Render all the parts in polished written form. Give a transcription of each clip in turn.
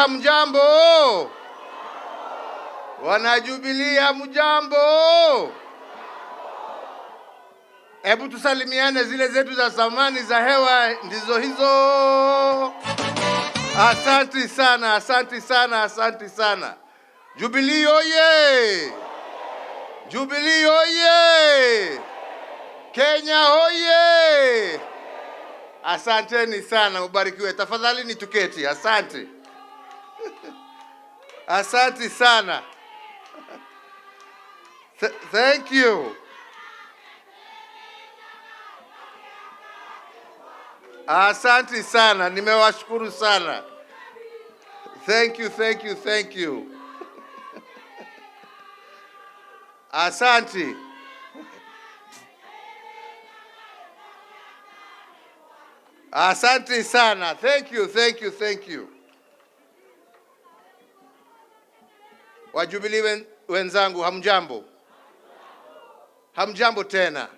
hamjambo? Wana Jubilee hamjambo? Hebu tusalimiane, zile zetu za zamani za hewa ndizo hizo. Asante sana, asante sana, asante sana. Jubilee oye! Jubilee oye! Kenya oye! Asanteni sana, ubarikiwe. Tafadhali ni tuketi. Asante. Asante sana. Thank you. Asante sana, nimewashukuru sana. Thank you, thank you, thank you. Asante. Asante sana. Thank you, thank you, thank you. Wa Jubilee wenzangu, hamjambo? Hamjambo tena.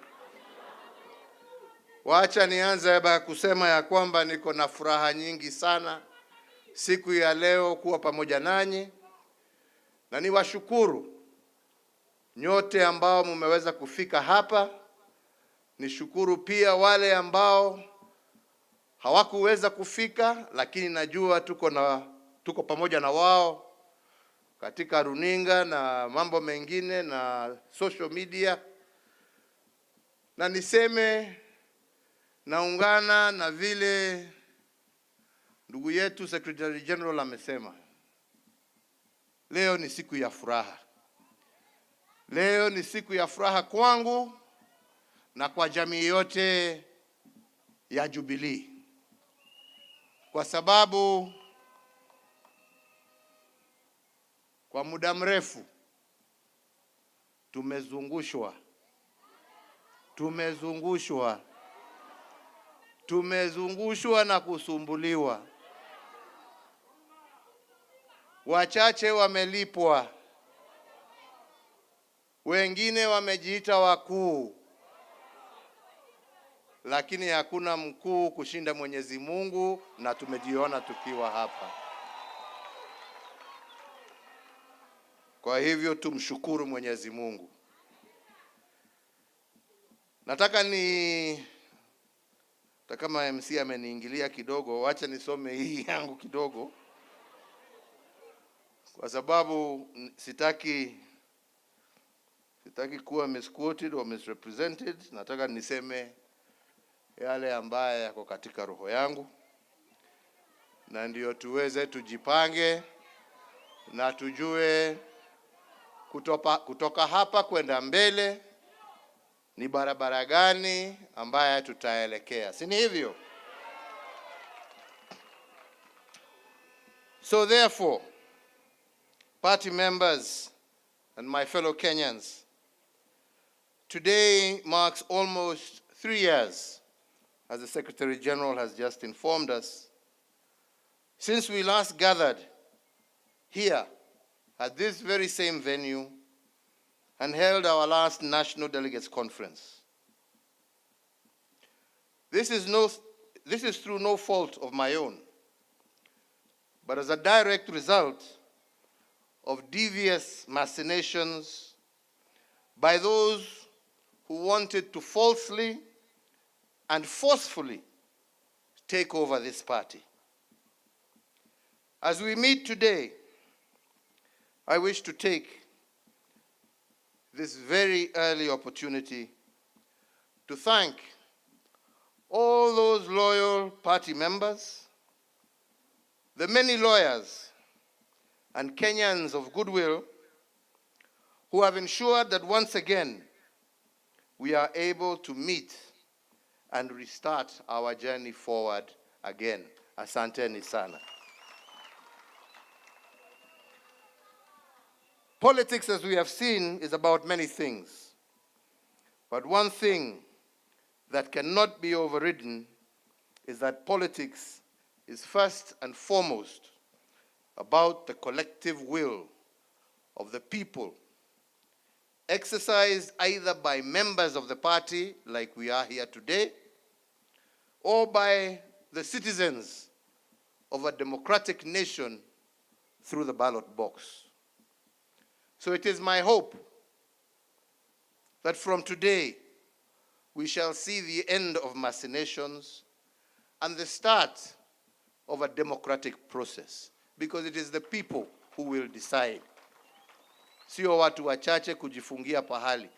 Wacha nianze kusema ya kwamba niko na furaha nyingi sana siku ya leo kuwa pamoja nanyi, na niwashukuru nyote ambao mmeweza kufika hapa. Nishukuru pia wale ambao hawakuweza kufika, lakini najua tuko pamoja na wao katika runinga na mambo mengine na social media. Na niseme naungana na vile ndugu yetu Secretary General amesema. Leo ni siku ya furaha. Leo ni siku ya furaha kwangu na kwa jamii yote ya Jubilee. Kwa sababu kwa muda mrefu tumezungushwa na kusumbuliwa. Wachache wamelipwa, wengine wamejiita wakuu, lakini hakuna mkuu kushinda Mwenyezi Mungu, na tumejiona tukiwa hapa. Kwa hivyo tumshukuru Mwenyezi Mungu. Nataka kama MC ameniingilia kidogo, wacha nisome hii yangu kidogo, kwa sababu sitaki kuwa misquoted or misrepresented. Nataka niseme yale ambaye yako katika roho yangu, na ndio tuweze tujipange na tujue kutoka hapa kwenda mbele ni barabara gani ambaye tutaelekea. Si ni hivyo? So therefore, party members and my fellow Kenyans, today marks almost 3 years, as the Secretary General has just informed us, since we last gathered here at this very same venue and held our last National Delegates Conference. This is through no fault of my own, but as a direct result of devious machinations by those who wanted to falsely and forcefully take over this party. As we meet today, I wish to take this very early opportunity to thank all those loyal party members, the many lawyers and Kenyans of goodwill who have ensured that once again we are able to meet and restart our journey forward again. Asanteni sana. Politics, as we have seen, is about many things. But one thing that cannot be overridden is that politics is first and foremost about the collective will of the people, exercised either by members of the party, like we are here today, or by the citizens of a democratic nation through the ballot box. So it is my hope that from today we shall see the end of machinations and the start of a democratic process, because it is the people who will decide. Sio watu wachache kujifungia pahali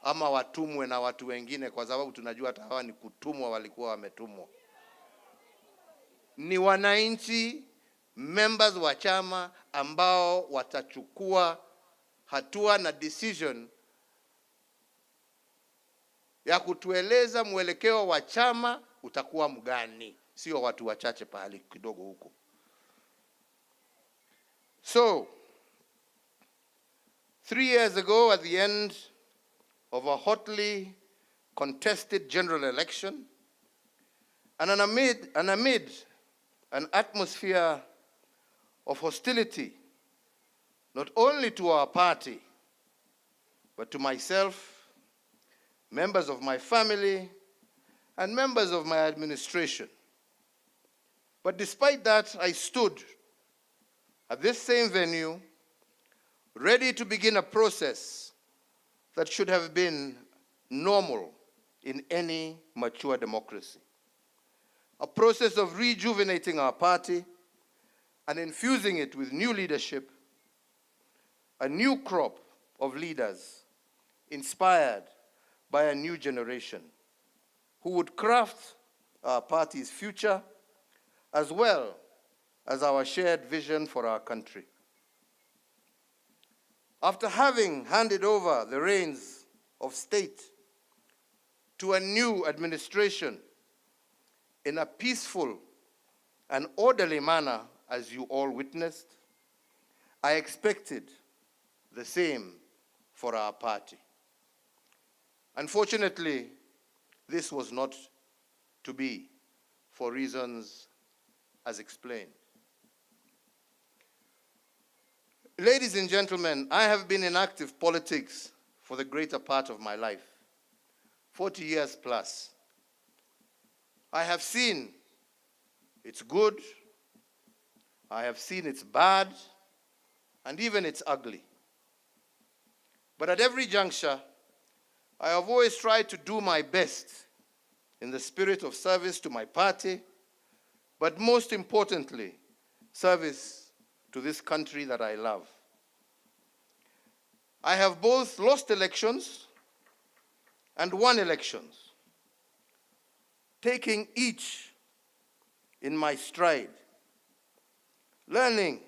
ama watumwe na watu wengine, kwa sababu tunajua hata hawa ni kutumwa, walikuwa wametumwa. Ni wananchi, members wa chama ambao watachukua hatua na decision ya kutueleza mwelekeo wa chama utakuwa mgani, sio watu wachache pahali kidogo huko. So 3 years ago, at the end of a hotly contested general election, and amid an atmosphere of hostility, not only to our party, but to myself, members of my family, and members of my administration. But despite that, I stood at this same venue, ready to begin a process that should have been normal in any mature democracy. A process of rejuvenating our party and infusing it with new leadership, a new crop of leaders inspired by a new generation who would craft our party's future as well as our shared vision for our country. After having handed over the reins of state to a new administration in a peaceful and orderly manner, as you all witnessed, I expected the same for our party. Unfortunately, this was not to be, for reasons as explained. Ladies and gentlemen, I have been in active politics for the greater part of my life, 40 years plus. I have seen its good, I have seen its bad, and even its ugly. But at every juncture, I have always tried to do my best in the spirit of service to my party, but most importantly, service to this country that I love. I have both lost elections and won elections, taking each in my stride, learning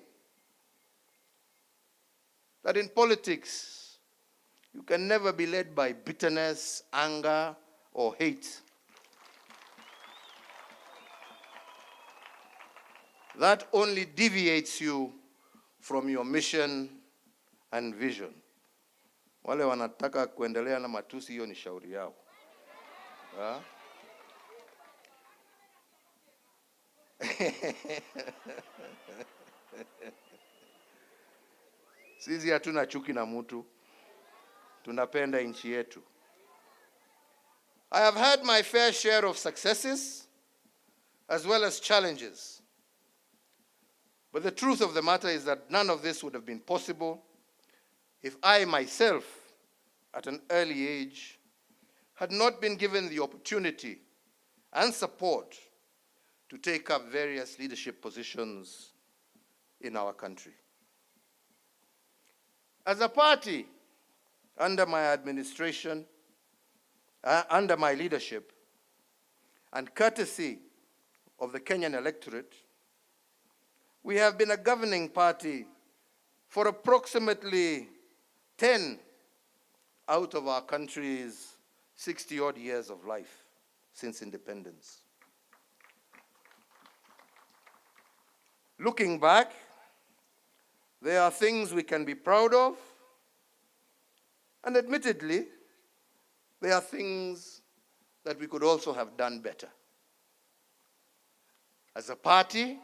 that in politics, you can never be led by bitterness, anger, or hate. That only deviates you from your mission and vision. Wale wanataka kuendelea na matusi, hiyo ni shauri yao. Sisi hatuna chuki na mtu. Tunapenda nchi yetu. I have had my fair share of successes as well as challenges. But the truth of the matter is that none of this would have been possible if I myself, at an early age, had not been given the opportunity and support to take up various leadership positions in our country. As a party, under my administration, under my leadership, and courtesy of the Kenyan electorate, we have been a governing party for approximately 10 out of our country's 60-odd years of life since independence. Looking back, there are things we can be proud of, and admittedly, there are things that we could also have done better. As a party,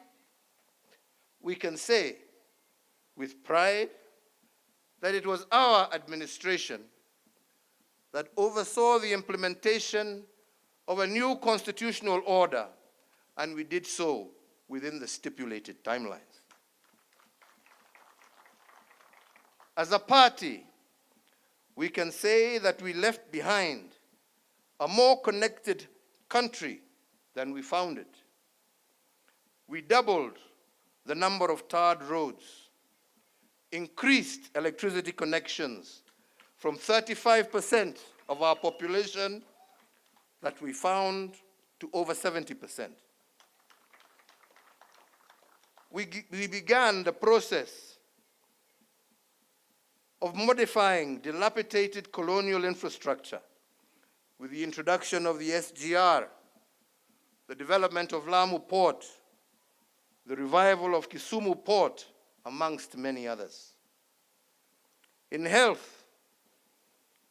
we can say with pride that it was our administration that oversaw the implementation of a new constitutional order, and we did so within the stipulated timelines. As a party, we can say that we left behind a more connected country than we found it. We doubled the number of tarred roads, increased electricity connections from 35% of our population that we found to over 70%. We began the process of modifying dilapidated colonial infrastructure with the introduction of the SGR, the development of Lamu Port, the revival of Kisumu Port, amongst many others. In health,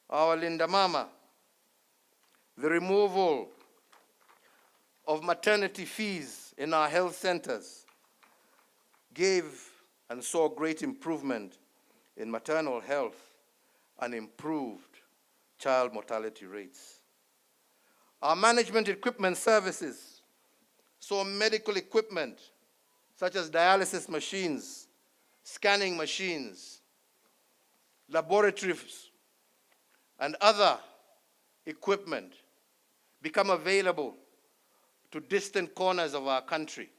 our Linda Mama, the removal of maternity fees in our health centers gave and saw great improvement in maternal health and improved child mortality rates. Our management equipment services saw medical equipment such as dialysis machines, scanning machines, laboratories, and other equipment become available to distant corners of our country,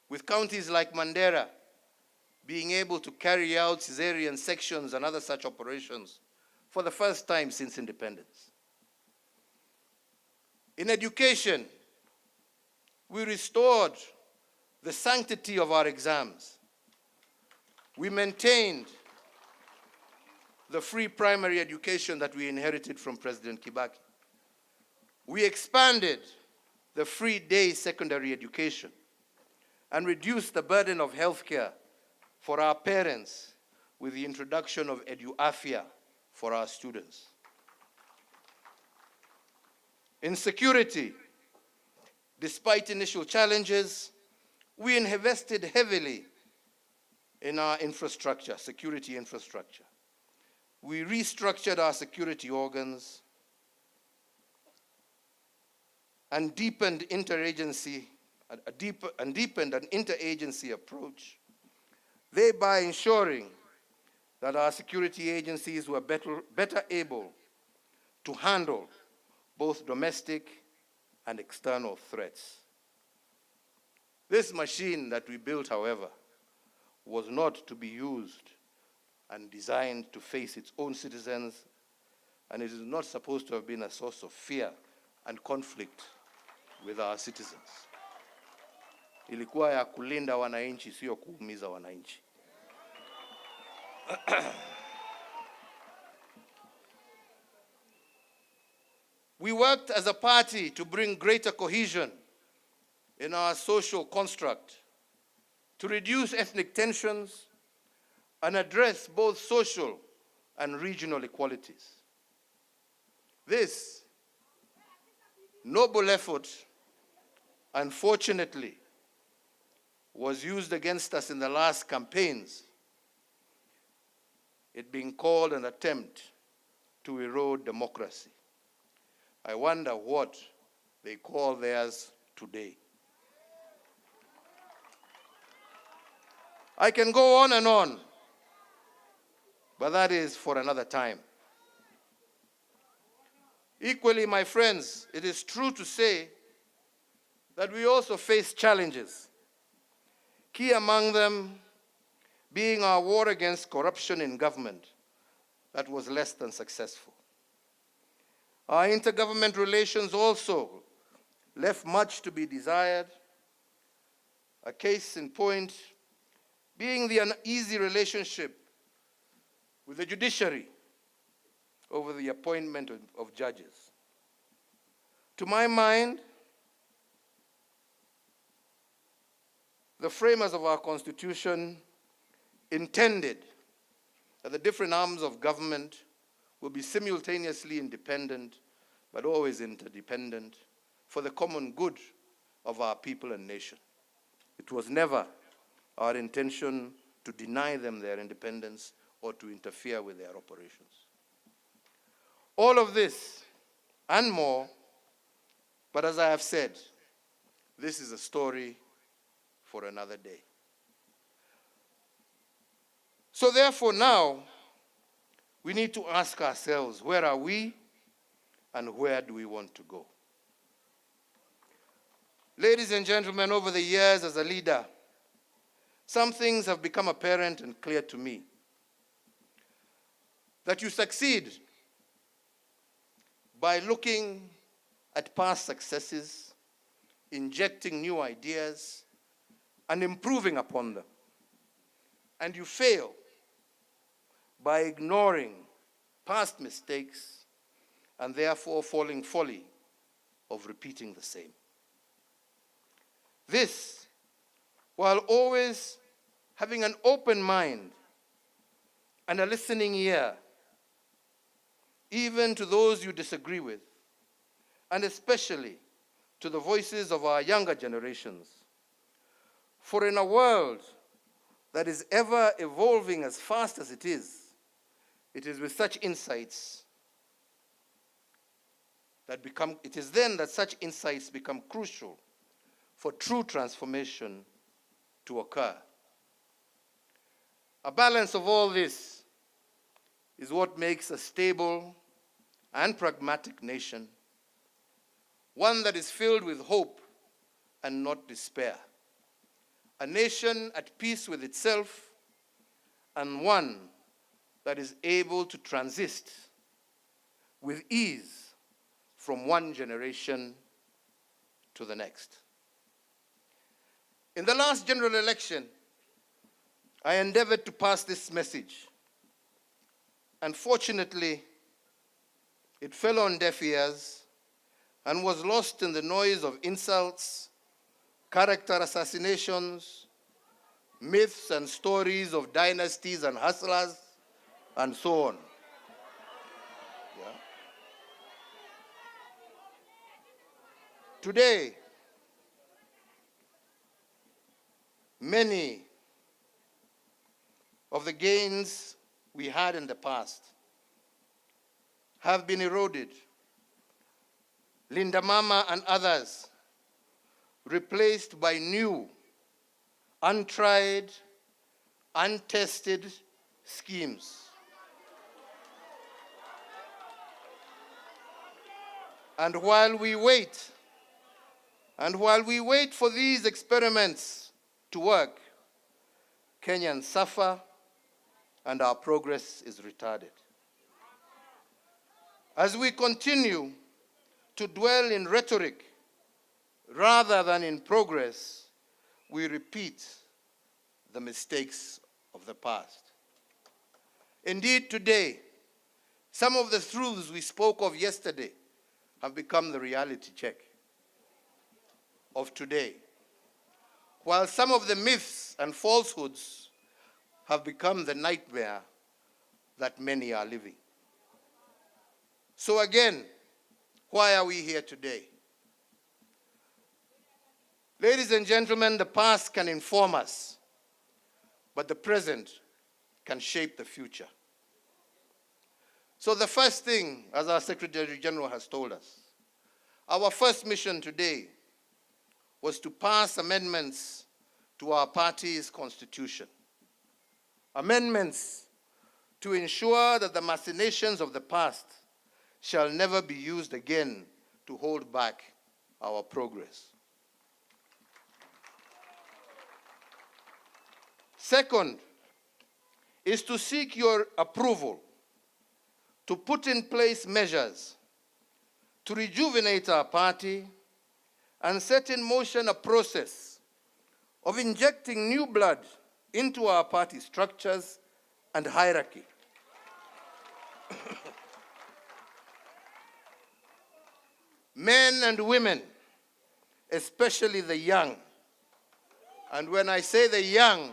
with counties like Mandera being able to carry out cesarean sections and other such operations for the first time since independence. In education, we restored the sanctity of our exams. We maintained the free primary education that we inherited from President Kibaki. We expanded the free day secondary education and reduced the burden of healthcare for our parents with the introduction of EduAfia for our students. In security, despite initial challenges, we invested heavily in our infrastructure, security infrastructure. We restructured our security organs and deepened an interagency approach, thereby ensuring that our security agencies were better able to handle both domestic and external threats. This machine that we built, however, was not to be used and designed to face its own citizens, and it is not supposed to have been a source of fear and conflict with our citizens. Ilikuwa ya kulinda wananchi, sio kuumiza wananchi. We worked as a party to bring greater cohesion in our social construct, to reduce ethnic tensions and address both social and regional equalities. This noble effort, unfortunately, was used against us in the last campaigns, it being called an attempt to erode democracy. I wonder what they call theirs today. I can go on and on, but that is for another time. Equally, my friends, it is true to say that we also face challenges, key among them being our war against corruption in government that was less than successful. Our intergovernment relations also left much to be desired, a case in point being the uneasy relationship with the judiciary over the appointment of judges. To my mind, the framers of our Constitution intended that the different arms of government will be simultaneously independent, but always interdependent, for the common good of our people and nation. It was never our intention to deny them their independence or to interfere with their operations. All of this and more, but as I have said, this is a story for another day. So therefore now, we need to ask ourselves, where are we and where do we want to go? Ladies and gentlemen, over the years as a leader, some things have become apparent and clear to me. That you succeed by looking at past successes, injecting new ideas, and improving upon them. And you fail by ignoring past mistakes and therefore falling folly of repeating the same. This, while always having an open mind and a listening ear, even to those you disagree with, and especially to the voices of our younger generations. For in a world that is ever evolving as fast as it is with such insights that it is then that such insights become crucial for true transformation to occur. A balance of all this is what makes a stable and pragmatic nation, one that is filled with hope and not despair, a nation at peace with itself, and one that is able to transist with ease from one generation to the next. In the last general election, I endeavored to pass this message. Unfortunately, it fell on deaf ears and was lost in the noise of insults, character assassinations, myths and stories of dynasties and hustlers, and so on. Yeah. Today, many of the gains we had in the past have been eroded. Linda Mama and others replaced by new, untried, untested schemes. And while we wait for these experiments to work, Kenyans suffer and our progress is retarded. As we continue to dwell in rhetoric rather than in progress, we repeat the mistakes of the past. Indeed, today, some of the truths we spoke of yesterday have become the reality check of today, while some of the myths and falsehoods have become the nightmare that many are living. So again, why are we here today? Ladies and gentlemen, the past can inform us, but the present can shape the future. So the first thing, as our Secretary General has told us, our first mission today was to pass amendments to our party's constitution. Amendments to ensure that the machinations of the past shall never be used again to hold back our progress. Second is to seek your approval to put in place measures to rejuvenate our party and set in motion a process of injecting new blood into our party structures and hierarchy. Men and women, especially the young, and when I say the young,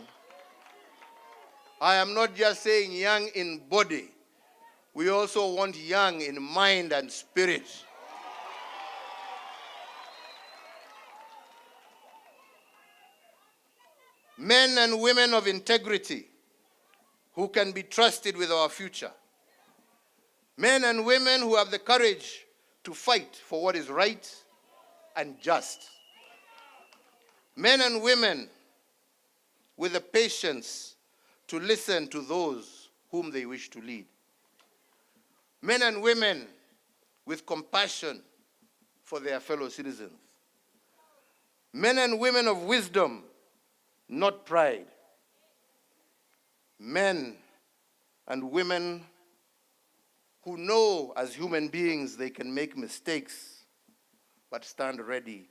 I am not just saying young in body. We also want young in mind and spirit. Men and women of integrity who can be trusted with our future. Men and women who have the courage to fight for what is right and just. Men and women with the patience to listen to those whom they wish to lead. Men and women with compassion for their fellow citizens. Men and women of wisdom, not pride. Men and women who know as human beings they can make mistakes, but stand ready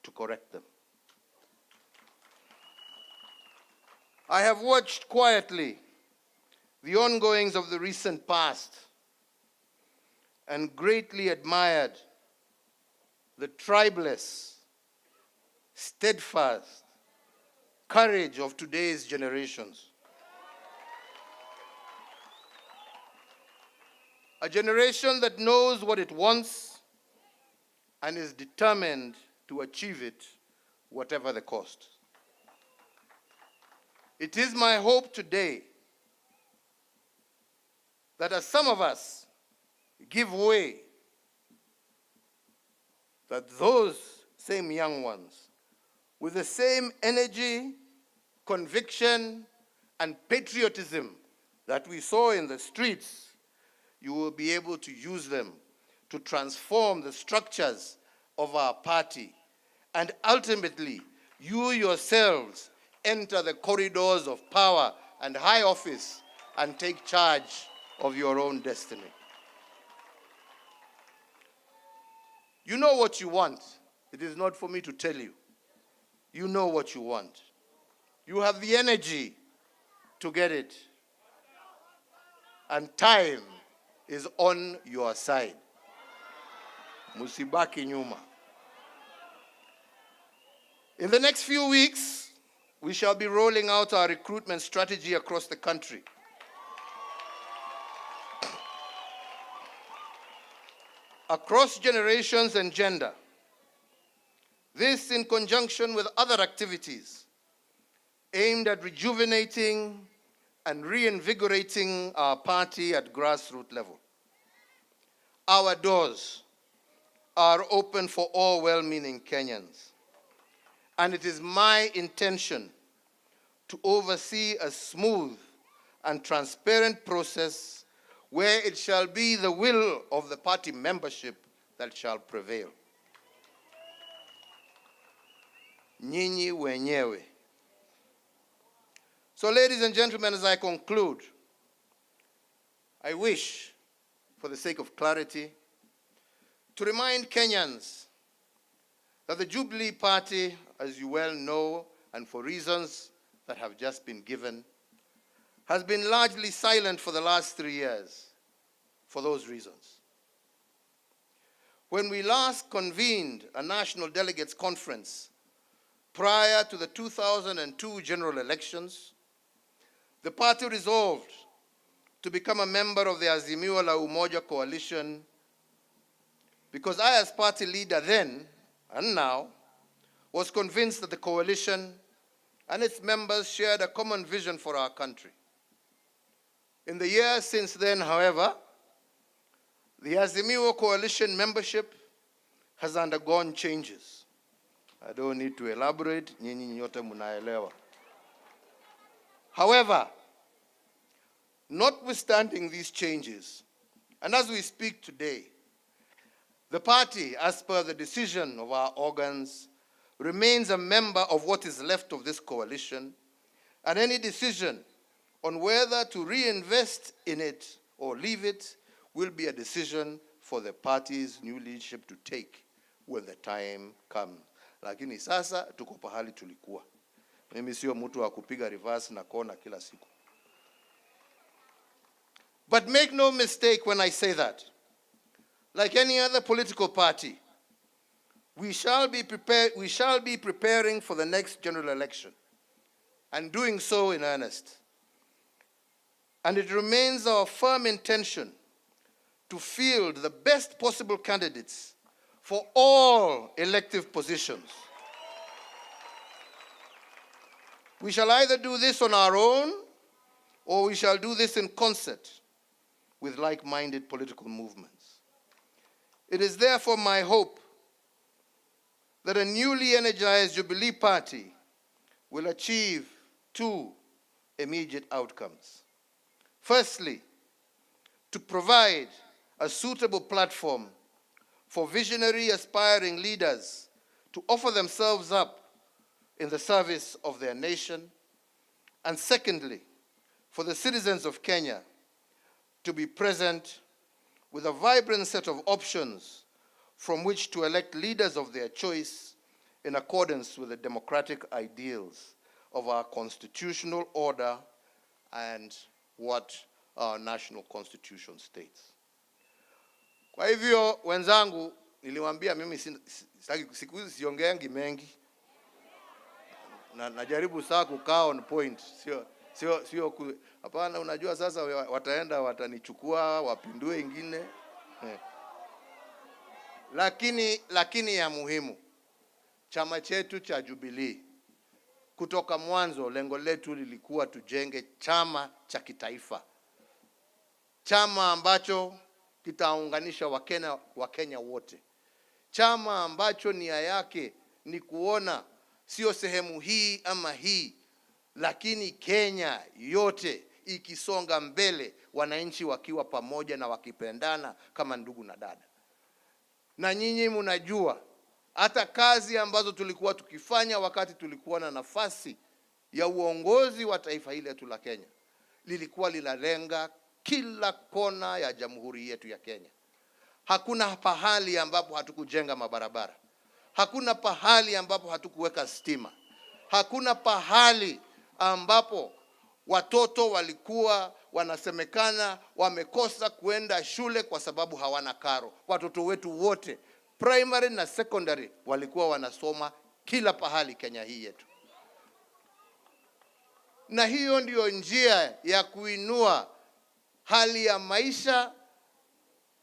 to correct them. I have watched quietly the ongoings of the recent past and greatly admired the tribeless, steadfast courage of today's generations. A generation that knows what it wants and is determined to achieve it, whatever the cost. It is my hope today that as some of us give way, that those same young ones, with the same energy, conviction, and patriotism that we saw in the streets, you will be able to use them to transform the structures of our party. And ultimately, you yourselves enter the corridors of power and high office and take charge of your own destiny. You know what you want. It is not for me to tell you. You know what you want. You have the energy to get it. And time is on your side. Musibaki nyuma. In the next few weeks, we shall be rolling out our recruitment strategy across the country. Across generations and gender. This in conjunction with other activities aimed at rejuvenating and reinvigorating our party at grassroots level. Our doors are open for all well-meaning Kenyans. And it is my intention to oversee a smooth and transparent process where it shall be the will of the party membership that shall prevail. Nyinyi wenyewe. So, ladies and gentlemen, as I conclude, I wish, for the sake of clarity, to remind Kenyans that the Jubilee Party, as you well know, and for reasons that have just been given, has been largely silent for the last 3 years for those reasons. When we last convened a national delegates conference prior to the 2002 general elections, the party resolved to become a member of the Azimio la Umoja coalition because I, as party leader then and now, was convinced that the coalition and its members shared a common vision for our country. In the years since then, however, the Azimio coalition membership has undergone changes. I don't need to elaborate, nyinyi nyote munaelewa. However, notwithstanding these changes, and as we speak today, the party, as per the decision of our organs, remains a member of what is left of this coalition, and any decision on whether to reinvest in it or leave it will be a decision for the party's new leadership to take when the time comes. Lakini sasa tuko pahali tulikuwa. Mimi sio mtu wa kupiga reverse na kona kila siku. But make no mistake when I say that. Like any other political party, we shall be preparing for the next general election, and doing so in earnest. And it remains our firm intention to field the best possible candidates for all elective positions. We shall either do this on our own, or we shall do this in concert with like-minded political movements. It is therefore my hope that a newly energized Jubilee Party will achieve 2 immediate outcomes. Firstly, to provide a suitable platform for visionary aspiring leaders to offer themselves up in the service of their nation. And secondly, for the citizens of Kenya to be present with a vibrant set of options from which to elect leaders of their choice in accordance with the democratic ideals of our constitutional order and what our national constitution states. Kwa hivyo wenzangu, niliwaambia mimi siku hizi siongeangi mengi. Najaribu saa kukaa on point. Sio hapana, unajua sasa wataenda watanichukua wapindue ingine. Lakini ya muhimu, chama chetu cha Jubilee kutoka mwanzo lengo letu lilikuwa tujenge chama cha kitaifa. Chama ambacho kitaunganisha Wakenya wote. Chama ambacho nia yake ni kuona sio sehemu hii ama hii, lakini Kenya yote ikisonga mbele, wananchi wakiwa pamoja na wakipendana kama ndugu na dada. Na nyinyi mnajua hata kazi ambazo tulikuwa tukifanya wakati tulikuwa na nafasi ya uongozi wa taifa hili letu la Kenya, lilikuwa linalenga kila kona ya jamhuri yetu ya Kenya. Hakuna pahali ambapo hatukujenga mabarabara. Hakuna pahali ambapo hatukuweka stima. Hakuna pahali ambapo watoto walikuwa wanasemekana wamekosa kuenda shule kwa sababu hawana karo. Watoto wetu wote, primary na secondary, walikuwa wanasoma kila pahali Kenya hii yetu. Na hiyo ndio njia ya kuinua hali ya maisha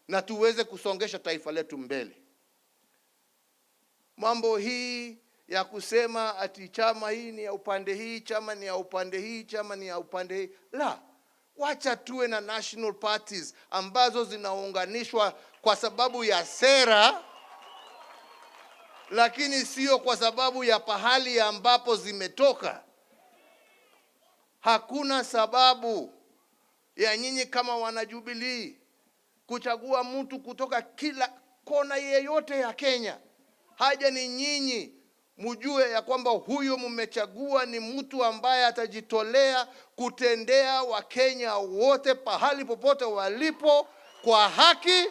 na tuweze kusongesha taifa letu mbele. Mambo hii ya kusema ati chama hii ni ya upande hii, chama ni ya upande hii, chama ni ya upande hii, la, wacha tuwe na national parties ambazo zinaunganishwa kwa sababu ya sera, lakini sio kwa sababu ya pahali ambapo zimetoka. Hakuna sababu ya nyinyi kama wana Jubilee kuchagua mtu kutoka kila kona yeyote ya Kenya. Haja ni nyinyi mjue ya kwamba huyo mmechagua ni mtu ambaye atajitolea kutendea Wakenya wote pahali popote walipo kwa haki,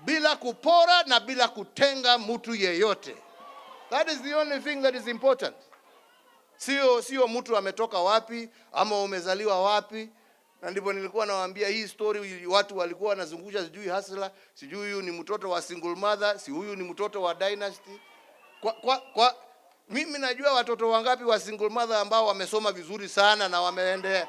bila kupora na bila kutenga mtu yeyote. That is the only thing that is important. Sio mtu ametoka wapi ama umezaliwa wapi. Na ndipo nilikuwa nawaambia hii story, watu walikuwa wanazungusha sijui hasla, sijui huyu ni mtoto wa single mother, si huyu ni mtoto wa dynasty. Mimi najua watoto wangapi wa single mother ambao wamesoma vizuri sana na wameendea.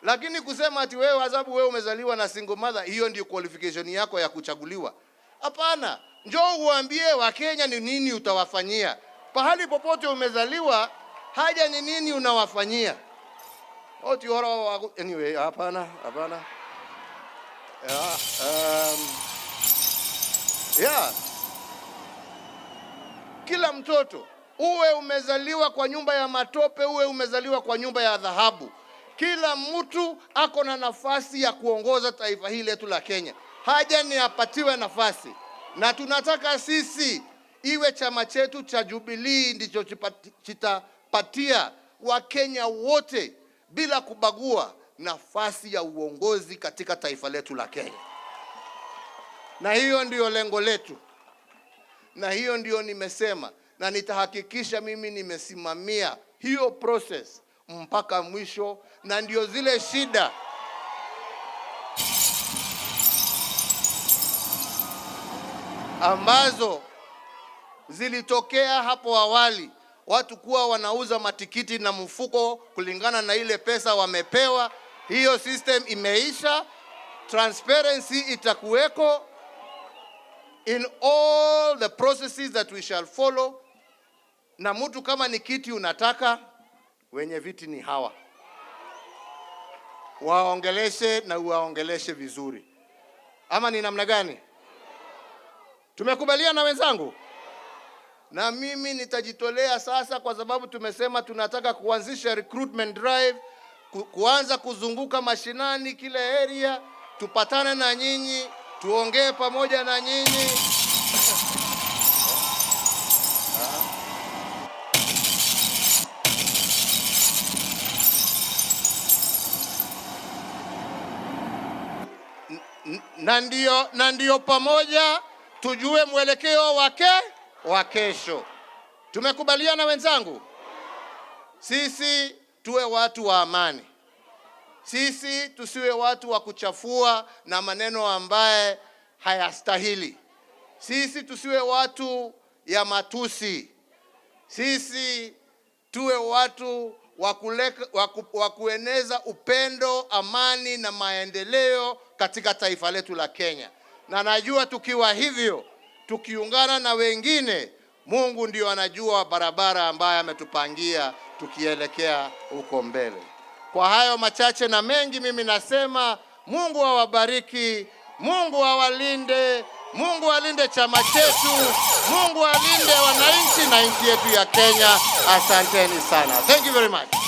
Lakini kusema ati wewe sababu wewe umezaliwa na single mother, hiyo ndio qualification yako ya kuchaguliwa. Hapana, njoo uambie Wakenya ni nini utawafanyia. Pahali popote umezaliwa, haja ni nini unawafanyia. Anyway, hapana. Kila mtoto, uwe umezaliwa kwa nyumba ya matope, uwe umezaliwa kwa nyumba ya dhahabu, kila mtu ako na nafasi ya kuongoza taifa hili letu la Kenya. Haja ni apatiwe nafasi. Na tunataka sisi iwe chama chetu cha Jubilee ndicho chitapatia Wakenya wote bila kubagua nafasi ya uongozi katika taifa letu la Kenya. Na hiyo ndio lengo letu. Na hiyo ndio nimesema, na nitahakikisha mimi nimesimamia hiyo process mpaka mwisho. Na ndio zile shida ambazo zilitokea hapo awali, watu kuwa wanauza matikiti na mfuko kulingana na ile pesa wamepewa. Hiyo system imeisha. Transparency itakuweko in all the processes that we shall follow. Na mtu kama ni kiti unataka, wenye viti ni hawa, waongeleshe na uwaongeleshe vizuri. Ama ni namna gani? Tumekubaliana wenzangu? Na mimi nitajitolea sasa, kwa sababu tumesema tunataka kuanzisha recruitment drive, kuanza kuzunguka mashinani kila area, tupatane na nyinyi, tuongee pamoja na nyinyi. Na ndio pamoja tujue mwelekeo wa kesho. Tumekubaliana wenzangu? Sisi tuwe watu wa amani. Sisi tusiwe watu wa kuchafua na maneno ambaye hayastahili. Sisi tusiwe watu ya matusi. Sisi tuwe watu wa kueneza upendo, amani na maendeleo katika taifa letu la Kenya. Na najua tukiwa hivyo, tukiungana na wengine, Mungu ndio anajua barabara ambayo ametupangia tukielekea huko mbele. Kwa hayo machache na mengi, mimi nasema Mungu awabariki, Mungu awalinde, Mungu alinde chama chetu, Mungu alinde wananchi na nchi yetu ya Kenya. Asanteni sana. Thank you very much.